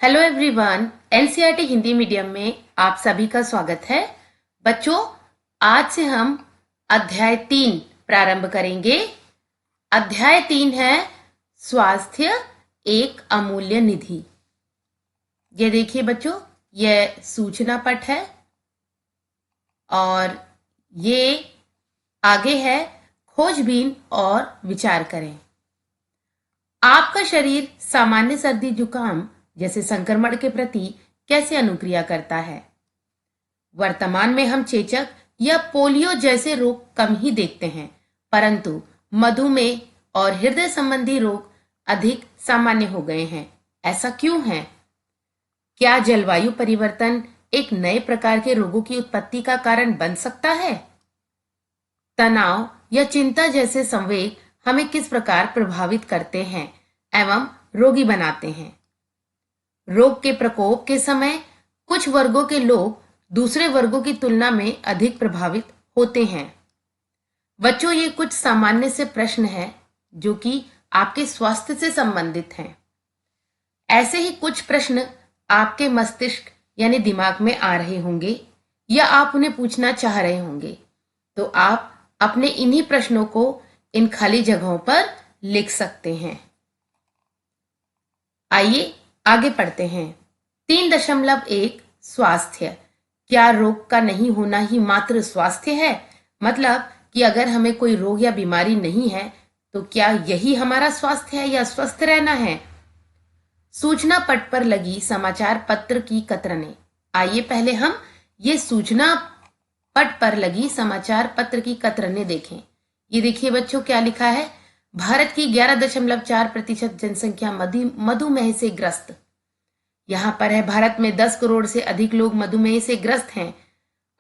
Hello everyone, NCERT Hindi medium में आप सभी का स्वागत है। बच्चों, आज से हम अध्याय 3 प्रारंभ करेंगे। अध्याय 3 है स्वास्थ्य एक अमूल्य निधि। ये देखिए बच्चों, ये सूचना पट है और ये आगे है खोजबीन और विचार करें। आपका शरीर सामान्य सर्दी जुकाम जैसे संक्रमण के प्रति कैसे अनुक्रिया करता है। वर्तमान में हम चेचक या पोलियो जैसे रोग कम ही देखते हैं, परंतु मधुमेह और हृदय संबंधी रोग अधिक सामान्य हो गए हैं। ऐसा क्यों है? क्या जलवायु परिवर्तन एक नए प्रकार के रोगों की उत्पत्ति का कारण बन सकता है? तनाव या चिंता जैसे संवेग हमें किस प्रकार प्रभावित करते हैं एवं रोगी बनाते हैं? रोग के प्रकोप के समय कुछ वर्गों के लोग दूसरे वर्गों की तुलना में अधिक प्रभावित होते हैं। बच्चों, ये कुछ सामान्य से प्रश्न हैं जो कि आपके स्वास्थ्य से संबंधित हैं। ऐसे ही कुछ प्रश्न आपके मस्तिष्क यानी दिमाग में आ रहे होंगे या आप उन्हें पूछना चाह रहे होंगे, तो आप अपने इन्हीं प्रश्नों को इन खाली जगहों पर लिख सकते हैं। आइए आगे पढ़ते हैं। 3.1 स्वास्थ्य। क्या रोग का नहीं होना ही मात्र स्वास्थ्य है? मतलब कि अगर हमें कोई रोग या बीमारी नहीं है तो क्या यही हमारा स्वास्थ्य है या स्वस्थ रहना है? सूचना पट पर लगी समाचार पत्र की कतरने। आइए पहले हम ये सूचना पट पर लगी समाचार पत्र की कतरने देखें। ये देखिए बच्चों, क्या लिखा है। भारत की 11.4% जनसंख्या मधुमेह से ग्रस्त। यहां पर है भारत में 10 करोड़ से अधिक लोग मधुमेह से ग्रस्त हैं।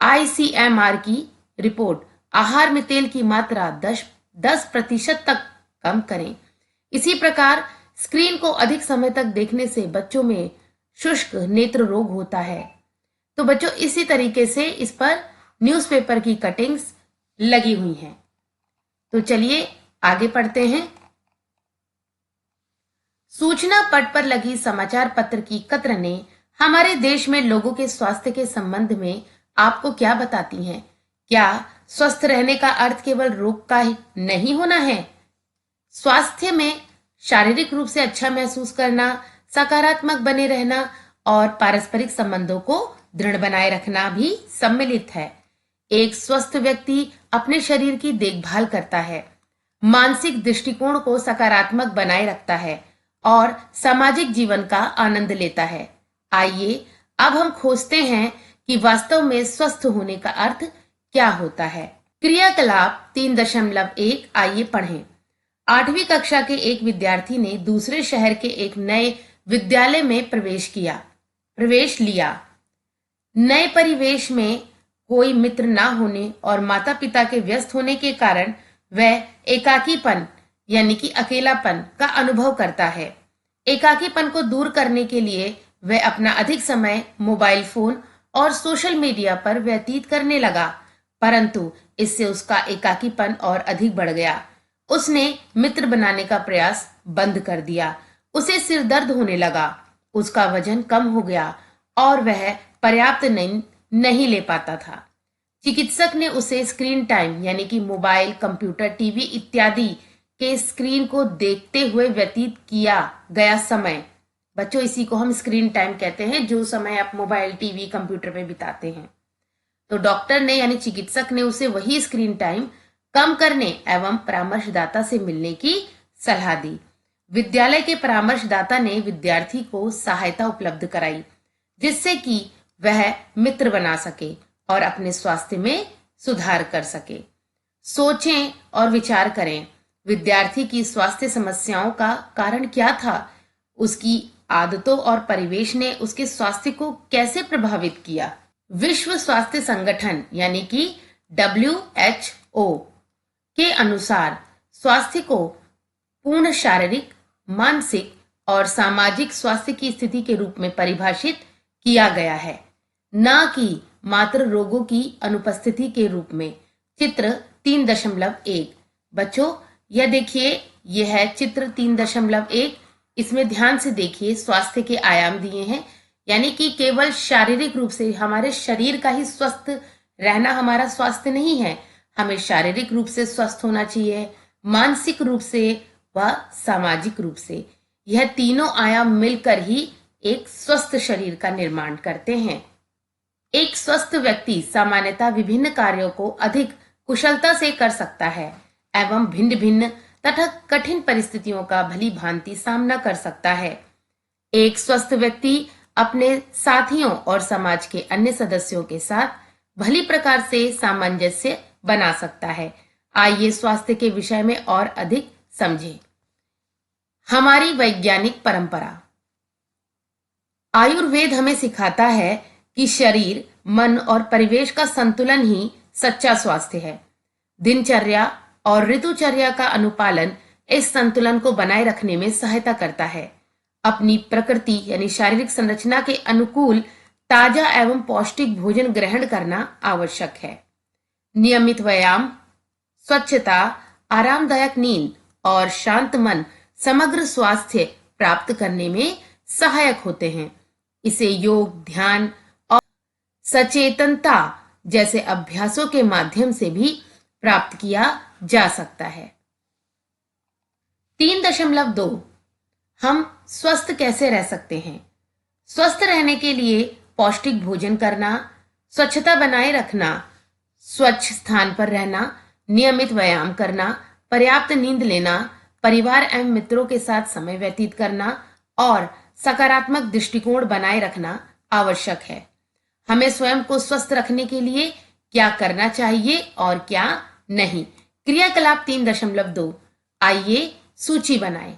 आईसीएमआर की रिपोर्ट, आहार में तेल की मात्रा 10% तक कम करें। इसी प्रकार स्क्रीन को अधिक समय तक देखने से बच्चों में शुष्क नेत्र रोग होता है। तो बच्चों, इसी तरीके से इस पर न्यूज़पेपर की कटिंग्स लगी हुई हैं। तो चलिए आगे पढ़ते हैं। सूचना पट पर लगी समाचार पत्र की कतरने हमारे देश में लोगों के स्वास्थ्य के संबंध में आपको क्या बताती हैं? क्या स्वस्थ रहने का अर्थ केवल रोग का ही नहीं होना है? स्वास्थ्य में शारीरिक रूप से अच्छा महसूस करना, सकारात्मक बने रहना और पारस्परिक संबंधों को दृढ़ बनाए रखना भी सम्मिलित है। एक स्वस्थ व्यक्ति अपने शरीर की देखभाल करता है, मानसिक दृष्टिकोण को सकारात्मक बनाए रखता है और सामाजिक जीवन का आनंद लेता है। आइए अब हम खोजते हैं कि वास्तव में स्वस्थ होने का अर्थ क्या होता है। क्रियाकलाप 3.1 आइए पढ़ें। 8वीं कक्षा के एक विद्यार्थी ने दूसरे शहर के एक नए विद्यालय में प्रवेश लिया। नए परिवेश में कोई मित्र ना होने और माता पिता के व्यस्त होने के कारण वह एकाकीपन यानी कि अकेलापन का अनुभव करता है। एकाकीपन को दूर करने के लिए वह अपना अधिक समय मोबाइल फोन और सोशल मीडिया पर व्यतीत करने लगा, परंतु इससे उसका एकाकीपन और अधिक बढ़ गया। उसने मित्र बनाने का प्रयास बंद कर दिया। उसे सिर दर्द होने लगा, उसका वजन कम हो गया और वह पर्याप्त नींद नहीं ले पाता था। चिकित्सक ने उसे स्क्रीन टाइम यानी कि मोबाइल, कंप्यूटर, टीवी इत्यादि के स्क्रीन को देखते हुए व्यतीत किया गया समय, बच्चों इसी को हम स्क्रीन टाइम कहते हैं, जो समय आप मोबाइल, टीवी, कंप्यूटर पे बिताते हैं। तो डॉक्टर ने यानी चिकित्सक ने उसे वही स्क्रीन टाइम कम करने एवं परामर्शदाता से मिलने की सलाह दी। विद्यालय के परामर्शदाता ने विद्यार्थी को सहायता उपलब्ध कराई जिससे कि वह मित्र बना सके और अपने स्वास्थ्य में सुधार कर सके। सोचें और विचार करें, विद्यार्थी की स्वास्थ्य समस्याओं का कारण क्या था? उसकी आदतों और परिवेश ने उसके स्वास्थ्य को कैसे प्रभावित किया? विश्व स्वास्थ्य संगठन यानी कि WHO के अनुसार स्वास्थ्य को पूर्ण शारीरिक, मानसिक और सामाजिक स्वास्थ्य की स्थिति के रूप में परिभाषित किया गया है, न कि मात्र रोगों की अनुपस्थिति के रूप में। चित्र 3.1। बच्चों यह देखिए, यह है चित्र 3.1। इसमें ध्यान से देखिए, स्वास्थ्य के आयाम दिए हैं, यानी कि केवल शारीरिक रूप से हमारे शरीर का ही स्वस्थ रहना हमारा स्वास्थ्य नहीं है। हमें शारीरिक रूप से स्वस्थ होना चाहिए, मानसिक रूप से व सामाजिक रूप से। यह तीनों आयाम मिलकर ही एक स्वस्थ शरीर का निर्माण करते हैं। एक स्वस्थ व्यक्ति सामान्यतः विभिन्न कार्यों को अधिक कुशलता से कर सकता है एवं भिन्न भिन्न तथा कठिन परिस्थितियों का भली भांति सामना कर सकता है। एक स्वस्थ व्यक्ति अपने साथियों और समाज के अन्य सदस्यों के साथ भली प्रकार से सामंजस्य बना सकता है। आइए स्वास्थ्य के विषय में और अधिक समझें। हमारी वैज्ञानिक परंपरा। आयुर्वेद हमें सिखाता है कि शरीर, मन और परिवेश का संतुलन ही सच्चा स्वास्थ्य है। दिनचर्या और ऋतुचर्या का अनुपालन इस संतुलन को बनाए रखने में सहायता करता है। अपनी प्रकृति यानी शारीरिक संरचना के अनुकूल ताजा एवं पौष्टिक भोजन ग्रहण करना आवश्यक है। नियमित व्यायाम, स्वच्छता, आरामदायक नींद और शांत मन समग्र स्वास्थ्य प्राप्त करने में सहायक होते हैं। इसे योग, ध्यान और सचेतनता जैसे अभ्यासों के माध्यम से भी प्राप्त किया जा सकता है। 3.2 हम स्वस्थ कैसे रह सकते हैं? स्वस्थ रहने के लिए पौष्टिक भोजन करना, स्वच्छता बनाए रखना, स्वच्छ स्थान पर रहना, नियमित व्यायाम करना, पर्याप्त नींद लेना, परिवार एवं मित्रों के साथ समय व्यतीत करना और सकारात्मक दृष्टिकोण बनाए रखना आवश्यक है। हमें स्वयं को स्वस्थ रखने के लिए क्या करना चाहिए और क्या नहीं। क्रियाकलाप 3.2 आइए सूची बनाएं।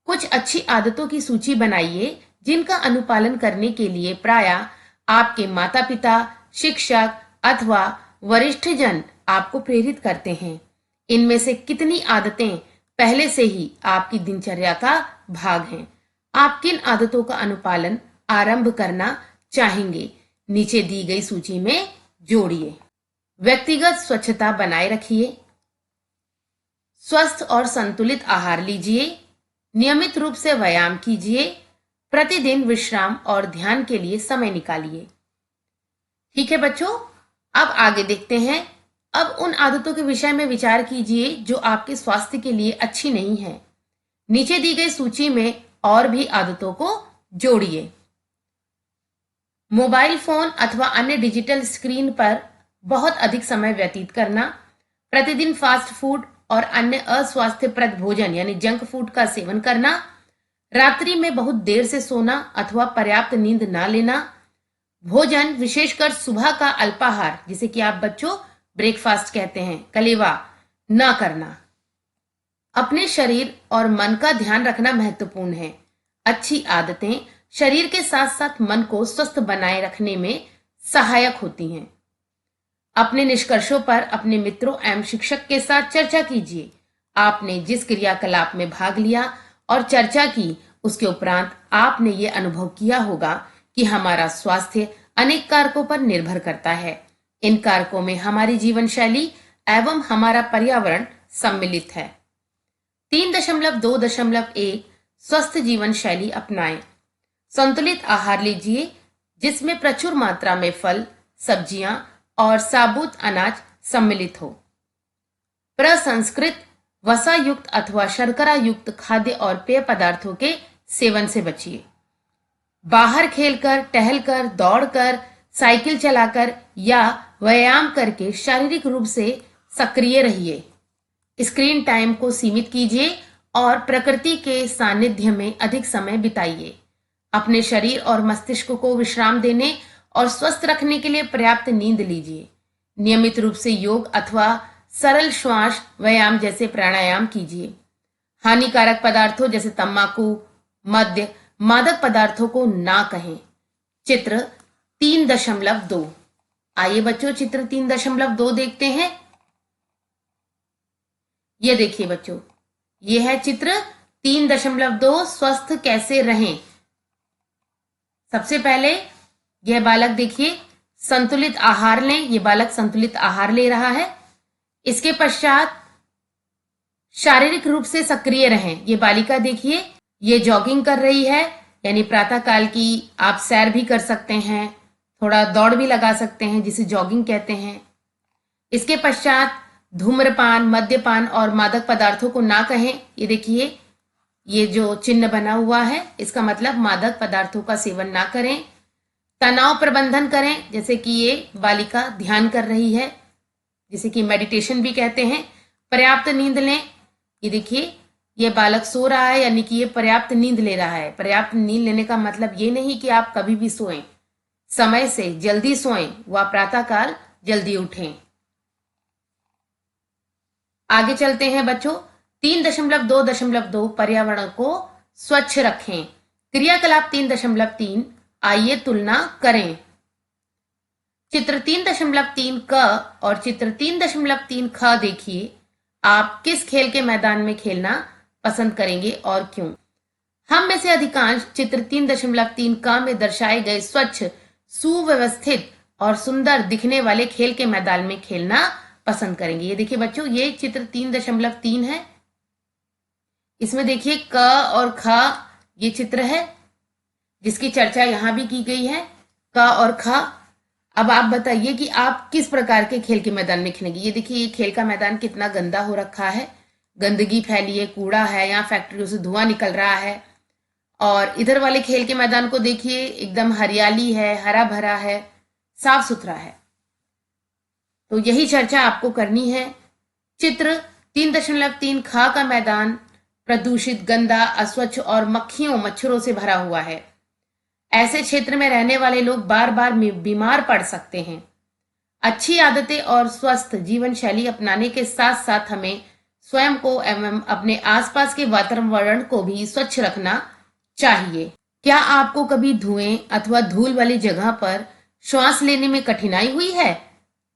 कुछ अच्छी आदतों की सूची बनाइए जिनका अनुपालन करने के लिए प्रायः आपके माता पिता, शिक्षक अथवा वरिष्ठ जन आपको प्रेरित करते हैं। इनमें से कितनी आदतें पहले से ही आपकी दिनचर्या का भाग हैं? आप किन आदतों का अनुपालन आरंभ करना चाहेंगे? नीचे दी गई सूची में जोड़िए। व्यक्तिगत स्वच्छता बनाए रखिए, स्वस्थ और संतुलित आहार लीजिए, नियमित रूप से व्यायाम कीजिए, प्रतिदिन विश्राम और ध्यान के लिए समय निकालिए। ठीक है बच्चों, अब आगे देखते हैं। अब उन आदतों के विषय में विचार कीजिए जो आपके स्वास्थ्य के लिए अच्छी नहीं है। नीचे दी गई सूची में और भी आदतों को जोड़िए। मोबाइल फोन अथवा अन्य डिजिटल स्क्रीन पर बहुत अधिक समय व्यतीत करना, प्रतिदिन फास्ट फूड और अन्य अस्वास्थ्यप्रद भोजन यानी जंक फूड का सेवन करना, रात्रि में बहुत देर से सोना अथवा पर्याप्त नींद ना लेना, भोजन विशेषकर सुबह का अल्पाहार जिसे कि आप बच्चों ब्रेकफास्ट कहते हैं, कलेवा ना करना। अपने शरीर और मन का ध्यान रखना महत्वपूर्ण है। अच्छी आदतें शरीर के साथ साथ मन को स्वस्थ बनाए रखने में सहायक होती हैं। अपने निष्कर्षों पर अपने मित्रों एवं शिक्षक के साथ चर्चा कीजिए। आपने जिस क्रियाकलाप में भाग लिया और चर्चा की, उसके उपरांत आपने ये अनुभव किया होगा कि हमारा स्वास्थ्य अनेक कारकों पर निर्भर करता है। इन कारकों में हमारी जीवन शैली एवं हमारा पर्यावरण सम्मिलित है। 3.2.1 स्वस्थ जीवन शैली अपनाएं। संतुलित आहार लीजिए जिसमें प्रचुर मात्रा में फल, सब्जियां और साबुत अनाज सम्मिलित हो। प्रसंस्कृत, वसा युक्त अथवा शर्करा युक्त खाद्य और पेय पदार्थों के सेवन से बचिए। बाहर खेलकर, टहलकर, दौड़कर, साइकिल चलाकर या व्यायाम करके शारीरिक रूप से सक्रिय रहिए। स्क्रीन टाइम को सीमित कीजिए और प्रकृति के सानिध्य में अधिक समय बिताइए। अपने शरीर और मस्तिष्क को विश्राम देने और स्वस्थ रखने के लिए पर्याप्त नींद लीजिए। नियमित रूप से योग अथवा सरल श्वास व्यायाम जैसे प्राणायाम कीजिए। हानिकारक पदार्थों जैसे तंबाकू, मद्य, मादक पदार्थों को ना कहें। चित्र 3.2 आइए बच्चों चित्र 3.2 देखते हैं। ये देखिए बच्चों, ये है चित्र 3.2 स्वस्थ कैसे रहें। सबसे पहले यह बालक देखिए संतुलित आहार लें। ये बालक संतुलित आहार ले रहा है। इसके पश्चात शारीरिक रूप से सक्रिय रहें। ये बालिका देखिए ये जॉगिंग कर रही है, यानी प्रातःकाल की आप सैर भी कर सकते हैं, थोड़ा दौड़ भी लगा सकते हैं, जिसे जॉगिंग कहते हैं। इसके पश्चात धूम्रपान, मद्यपान और मादक पदार्थों को ना कहें। ये देखिए, ये जो चिन्ह बना हुआ है, इसका मतलब मादक पदार्थों का सेवन ना करें। तनाव प्रबंधन करें, जैसे कि ये बालिका ध्यान कर रही है, जिसे कि मेडिटेशन भी कहते हैं। पर्याप्त नींद लें। ये देखिए, ये बालक सो रहा है, यानी कि ये पर्याप्त नींद ले रहा है। पर्याप्त नींद लेने का मतलब ये नहीं कि आप कभी भी सोएं, समय से जल्दी सोएं व प्रातःकाल जल्दी उठें। आगे चलते हैं बच्चों। 3.2.2 पर्यावरण को स्वच्छ रखें। क्रियाकलाप 3.3 आइए तुलना करें। चित्र 3.3 क और चित्र 3.3 ख देखिए। आप किस खेल के मैदान में खेलना पसंद करेंगे और क्यों? हम में से अधिकांश चित्र 3.3 क में दर्शाए गए स्वच्छ, सुव्यवस्थित और सुंदर दिखने वाले खेल के मैदान में खेलना पसंद करेंगे। ये देखिए बच्चों, ये चित्र 3.3 है। इसमें देखिए क और ख ये चित्र है, जिसकी चर्चा यहां भी की गई है, क और ख। अब आप बताइए कि आप किस प्रकार के खेल के मैदान में खेलेंगे। ये देखिए, ये खेल का मैदान कितना गंदा हो रखा है, गंदगी फैली है, कूड़ा है, यहाँ फैक्ट्रियों से धुआं निकल रहा है। और इधर वाले खेल के मैदान को देखिए, एकदम हरियाली है, हरा भरा है, साफ सुथरा है। तो यही चर्चा आपको करनी है। चित्र 3.3 ख का मैदान प्रदूषित, गंदा, अस्वच्छ और मक्खियों, मच्छरों से भरा हुआ है। ऐसे क्षेत्र में रहने वाले लोग बार बार बीमार पड़ सकते हैं। अच्छी आदतें और स्वस्थ जीवन शैली अपनाने के साथ साथ हमें स्वयं को एवं अपने आसपास के वातावरण को भी स्वच्छ रखना चाहिए। क्या आपको कभी धुएं अथवा धूल वाली जगह पर श्वास लेने में कठिनाई हुई है?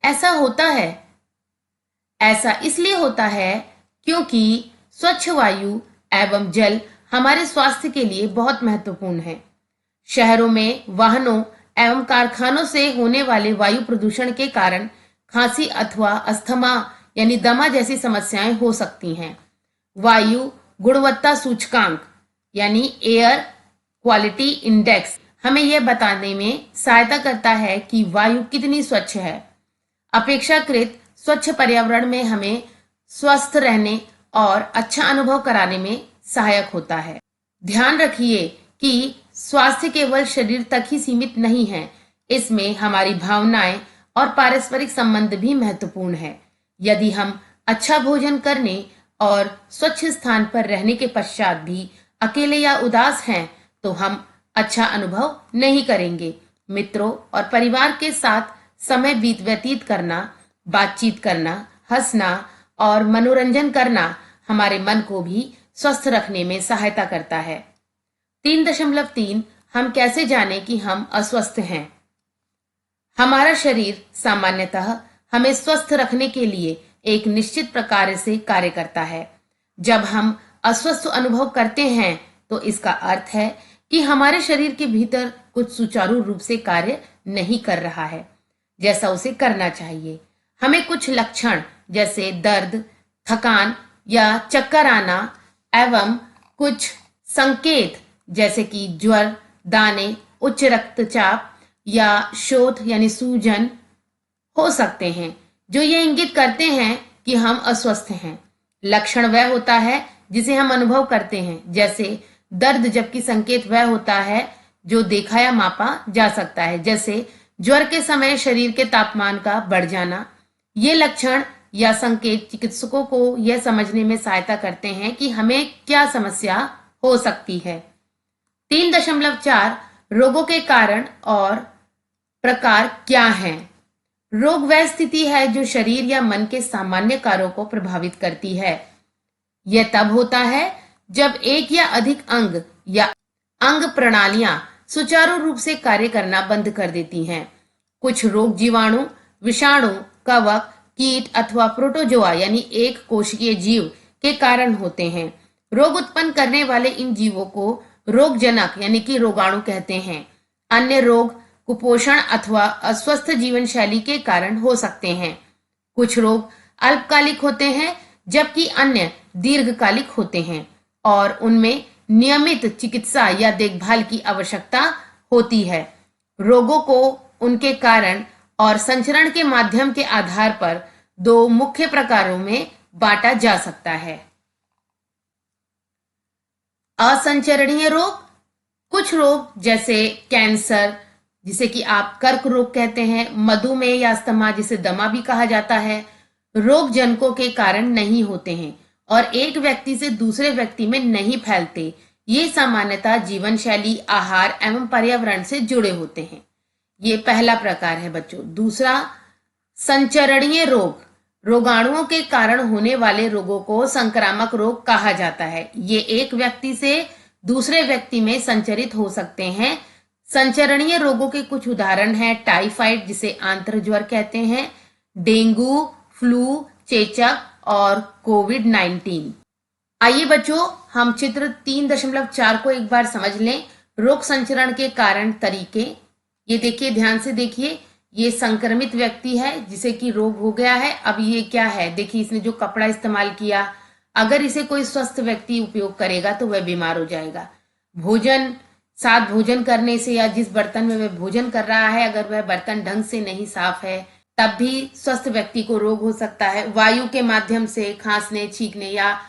ऐसा होता है। ऐसा इसलिए होता है क्योंकि स्वच्छ वायु एवं जल हमारे स्वास्थ्य के लिए बहुत महत्वपूर्ण है। शहरों में वाहनों एवं कारखानों से होने वाले वायु प्रदूषण के कारण खांसी अथवा अस्थमा यानी दमा जैसी समस्याएं हो सकती हैं। वायु गुणवत्ता सूचकांक यानी एयर क्वालिटी इंडेक्स हमें यह बताने में सहायता करता है कि वायु कितनी स्वच्छ है। अपेक्षाकृत स्वच्छ पर्यावरण में हमें स्वस्थ रहने और अच्छा अनुभव कराने में सहायक होता है। ध्यान रखिए कि स्वास्थ्य केवल शरीर तक ही सीमित नहीं है, इसमें हमारी भावनाएं और पारस्परिक संबंध भी महत्वपूर्ण है। यदि हम अच्छा भोजन करने और स्वच्छ स्थान पर रहने के पश्चात भी अकेले या उदास हैं, तो हम अच्छा अनुभव नहीं करेंगे। मित्रों और परिवार के साथ समय व्यतीत करना, बातचीत करना, हंसना और मनोरंजन करना हमारे मन को भी स्वस्थ रखने में सहायता करता है। 3.3 हम कैसे जाने कि हम अस्वस्थ हैं? हमारा शरीर सामान्यतः हमें स्वस्थ रखने के लिए एक निश्चित प्रकार से कार्य करता है। जब हम अस्वस्थ अनुभव करते हैं तो इसका अर्थ है कि हमारे शरीर के भीतर कुछ सुचारू रूप से कार्य नहीं कर रहा है जैसा उसे करना चाहिए। हमें कुछ लक्षण जैसे दर्द, थकान या चक्कर आना एवं कुछ संकेत जैसे कि ज्वर, दाने, उच्च रक्तचाप या शोथ यानी सूजन हो सकते हैं, जो ये इंगित करते हैं कि हम अस्वस्थ हैं। लक्षण वह होता है जिसे हम अनुभव करते हैं, जैसे दर्द, जबकि संकेत वह होता है जो देखा या मापा जा सकता है, जैसे ज्वर के समय शरीर के तापमान का बढ़ जाना। ये लक्षण या संकेत चिकित्सकों को यह समझने में सहायता करते हैं कि हमें क्या समस्या हो सकती है। 3.4 रोगों के कारण और प्रकार क्या हैं? रोग वह स्थिति है जो शरीर या मन के सामान्य कार्यों को प्रभावित करती है। यह तब होता है जब एक या अधिक अंग या अंग प्रणालियां सुचारू रूप से कार्य करना बंद कर देती हैं। कुछ रोग जीवाणु, विषाणु, कवक, कीट अथवा प्रोटोजोआ यानी एक कोशिकीय जीव के कारण होते हैं। रोग उत्पन्न करने वाले इन जीवों को रोगजनक यानी कि रोगाणु कहते हैं। अन्य रोग कुपोषण अथवा अस्वस्थ जीवन शैली के कारण हो सकते हैं। कुछ रोग अल्पकालिक होते हैं जबकि अन्य दीर्घकालिक होते हैं और उनमें नियमित चिकित्सा या देखभाल की आवश्यकता होती है। रोगों को उनके कारण और संचरण के माध्यम के आधार पर दो मुख्य प्रकारों में बांटा जा सकता है। असंचरणीय रोग, कुछ रोग जैसे कैंसर, जिसे कि आप कर्क रोग कहते हैं, मधुमेह या अस्थमा, जिसे दमा भी कहा जाता है, रोग जनकों के कारण नहीं होते हैं और एक व्यक्ति से दूसरे व्यक्ति में नहीं फैलते। ये सामान्यतः जीवन शैली, आहार एवं पर्यावरण से जुड़े होते हैं। ये पहला प्रकार है बच्चों। दूसरा, संचरणीय रोग, रोगाणुओं के कारण होने वाले रोगों को संक्रामक रोग कहा जाता है। ये एक व्यक्ति से दूसरे व्यक्ति में संचरित हो सकते हैं। संचरणीय रोगों के कुछ उदाहरण हैं टाइफाइड, जिसे आंत्र ज्वर कहते हैं, डेंगू, फ्लू, चेचक और कोविड-19। आइए बच्चों, हम चित्र 3.4 को एक बार समझ लें। रोग संचरण के कारण तरीके। ये देखिए, ध्यान से देखिए, ये संक्रमित व्यक्ति है जिसे कि रोग हो गया है। अब ये क्या है, देखिए इसने जो कपड़ा इस्तेमाल किया, अगर इसे कोई स्वस्थ व्यक्ति उपयोग करेगा तो वह बीमार हो जाएगा। भोजन, साथ भोजन करने से या जिस बर्तन में वह भोजन कर रहा है, अगर वह बर्तन ढंग से नहीं साफ है, तब भी स्वस्थ व्यक्ति को रोग हो सकता है। वायु के माध्यम से, खांसने, छींकने या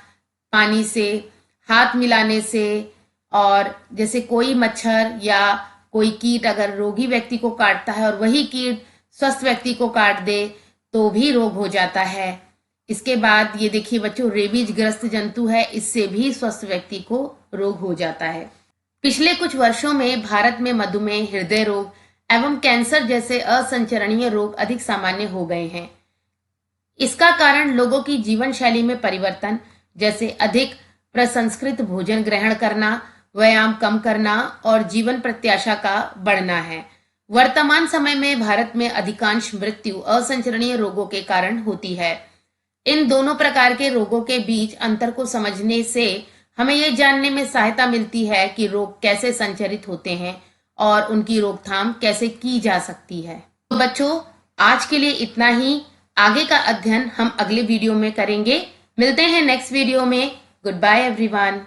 पानी से, हाथ मिलाने से, और जैसे कोई मच्छर या कोई कीट अगर रोगी व्यक्ति को काटता है और वही कीट स्वस्थ व्यक्ति को काट दे तो भी रोग हो जाता है। इसके बाद ये देखिए बच्चों, रेबीज ग्रस्त जंतु है, इससे भी स्वस्थ व्यक्ति को रोग हो जाता है। पिछले कुछ वर्षों में भारत में मधुमेह, हृदय रोग एवं कैंसर जैसे असंचरणीय रोग अधिक सामान्य हो गए हैं। इसका कारण लोगों की जीवन शैली में परिवर्तन, जैसे अधिक प्रसंस्कृत भोजन ग्रहण करना, व्यायाम कम करना और जीवन प्रत्याशा का बढ़ना है। वर्तमान समय में भारत में अधिकांश मृत्यु असंचरणीय रोगों के कारण होती है। इन दोनों प्रकार के रोगों के बीच अंतर को समझने से हमें यह जानने में सहायता मिलती है कि रोग कैसे संचरित होते हैं और उनकी रोकथाम कैसे की जा सकती है। तो बच्चों, आज के लिए इतना ही। आगे का अध्ययन हम अगले वीडियो में करेंगे। मिलते हैं नेक्स्ट वीडियो में। Good bye everyone.